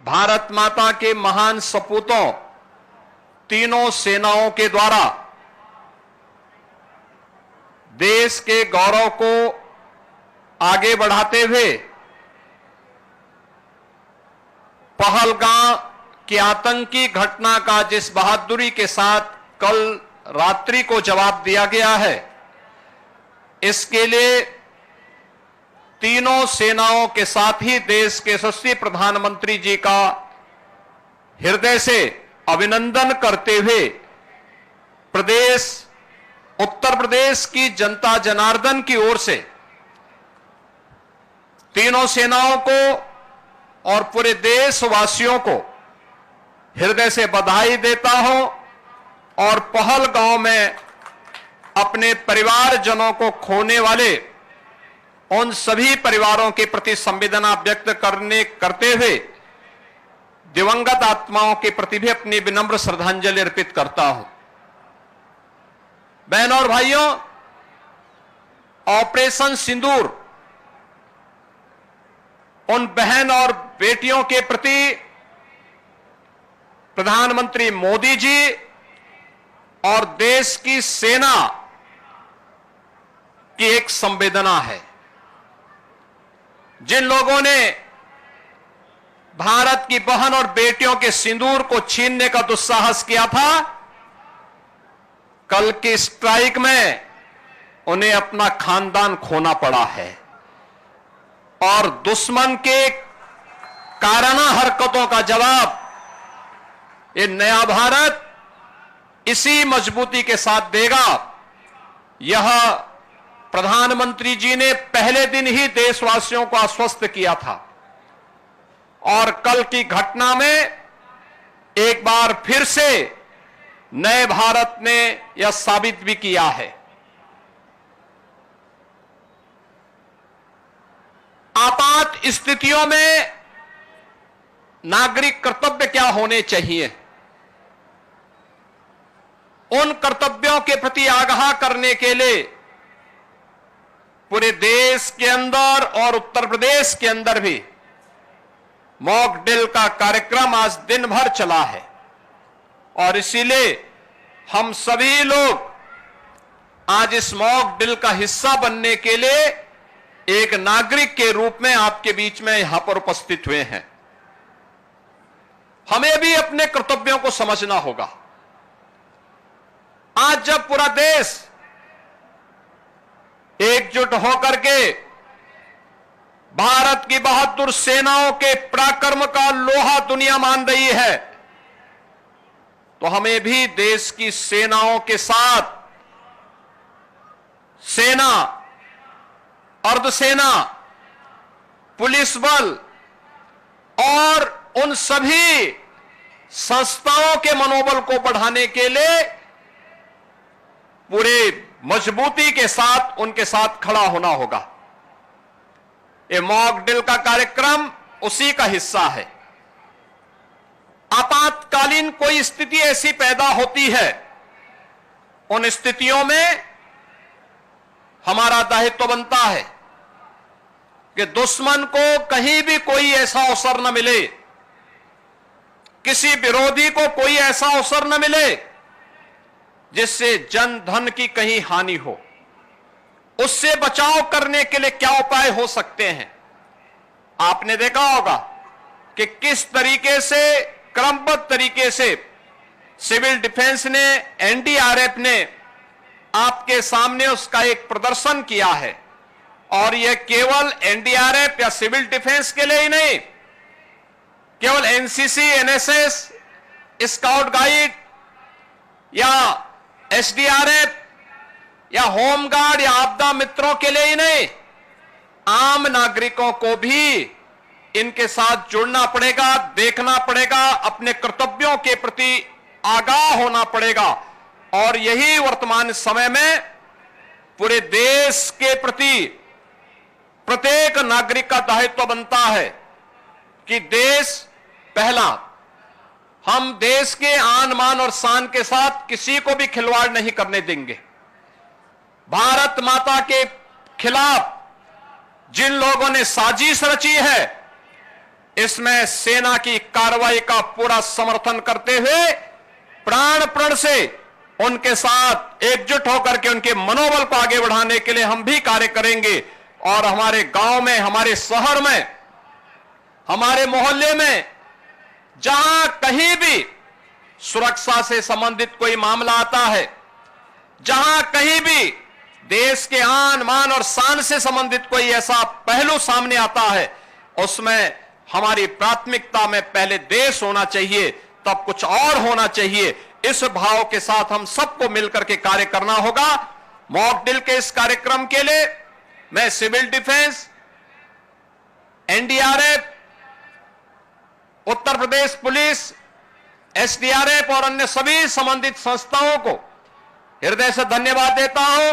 भारत माता के महान सपूतों तीनों सेनाओं के द्वारा देश के गौरव को आगे बढ़ाते हुए पहलगाम की आतंकी घटना का जिस बहादुरी के साथ कल रात्रि को जवाब दिया गया है, इसके लिए तीनों सेनाओं के साथ ही देश के यशस्वी प्रधानमंत्री जी का हृदय से अभिनंदन करते हुए उत्तर प्रदेश की जनता जनार्दन की ओर से तीनों सेनाओं को और पूरे देशवासियों को हृदय से बधाई देता हूं और पहलगांव में अपने परिवारजनों को खोने वाले उन सभी परिवारों के प्रति संवेदना व्यक्त करते हुए दिवंगत आत्माओं के प्रति भी अपनी विनम्र श्रद्धांजलि अर्पित करता हूं। बहनों और भाइयों, ऑपरेशन सिंदूर उन बहन और बेटियों के प्रति प्रधानमंत्री मोदी जी और देश की सेना की एक संवेदना है। जिन लोगों ने भारत की बहन और बेटियों के सिंदूर को छीनने का दुस्साहस किया था, कल की स्ट्राइक में उन्हें अपना खानदान खोना पड़ा है और दुश्मन के काराना हरकतों का जवाब ये नया भारत इसी मजबूती के साथ देगा। यह प्रधानमंत्री जी ने पहले दिन ही देशवासियों को आश्वस्त किया था और कल की घटना में एक बार फिर से नए भारत ने यह साबित भी किया है। आपात स्थितियों में नागरिक कर्तव्य क्या होने चाहिए, उन कर्तव्यों के प्रति आगाह करने के लिए पूरे देश के अंदर और उत्तर प्रदेश के अंदर भी मॉक ड्रिल का कार्यक्रम आज दिन भर चला है और इसीलिए हम सभी लोग आज इस मॉक ड्रिल का हिस्सा बनने के लिए एक नागरिक के रूप में आपके बीच में यहां पर उपस्थित हुए हैं। हमें भी अपने कर्तव्यों को समझना होगा। आज जब पूरा देश एकजुट होकर के भारत की बहादुर सेनाओं के पराक्रम का लोहा दुनिया मान रही है, तो हमें भी देश की सेनाओं के साथ सेना, अर्धसेना, पुलिस बल और उन सभी संस्थाओं के मनोबल को बढ़ाने के लिए पूरे मजबूती के साथ उनके साथ खड़ा होना होगा। ये मॉक ड्रिल का कार्यक्रम उसी का हिस्सा है। आपातकालीन कोई स्थिति ऐसी पैदा होती है, उन स्थितियों में हमारा दायित्व बनता है कि दुश्मन को कहीं भी कोई ऐसा अवसर न मिले, किसी विरोधी को कोई ऐसा अवसर न मिले जिससे जन धन की कहीं हानि हो। उससे बचाव करने के लिए क्या उपाय हो सकते हैं? आपने देखा होगा कि किस तरीके से क्रमबद्ध तरीके से सिविल डिफेंस ने, एनडीआरएफ ने आपके सामने उसका एक प्रदर्शन किया है और यह केवल एनडीआरएफ या सिविल डिफेंस के लिए ही नहीं, केवल एनसीसी, एनएसएस, स्काउट गाइड या एसडीआरएफ या होमगार्ड या आपदा मित्रों के लिए ही नहीं, आम नागरिकों को भी इनके साथ जुड़ना पड़ेगा, देखना पड़ेगा, अपने कर्तव्यों के प्रति आगाह होना पड़ेगा। और यही वर्तमान समय में पूरे देश के प्रति प्रत्येक नागरिक का दायित्व बनता है कि देश पहला, हम देश के आन मान और शान के साथ किसी को भी खिलवाड़ नहीं करने देंगे। भारत माता के खिलाफ जिन लोगों ने साजिश रची है, इसमें सेना की कार्रवाई का पूरा समर्थन करते हुए प्राण प्रण से उनके साथ एकजुट होकर के उनके मनोबल को आगे बढ़ाने के लिए हम भी कार्य करेंगे। और हमारे गांव में, हमारे शहर में, हमारे मोहल्ले में जहां कहीं भी सुरक्षा से संबंधित कोई मामला आता है, जहां कहीं भी देश के आन मान और शान से संबंधित कोई ऐसा पहलू सामने आता है, उसमें हमारी प्राथमिकता में पहले देश होना चाहिए, तब कुछ और होना चाहिए। इस भाव के साथ हम सबको मिलकर के कार्य करना होगा। मॉक ड्रिल के इस कार्यक्रम के लिए मैं civil defence, NDRF, Uttar Pradesh police, SDRF और अन्य सभी संबंधित संस्थाओं को हृदय से धन्यवाद देता हूं।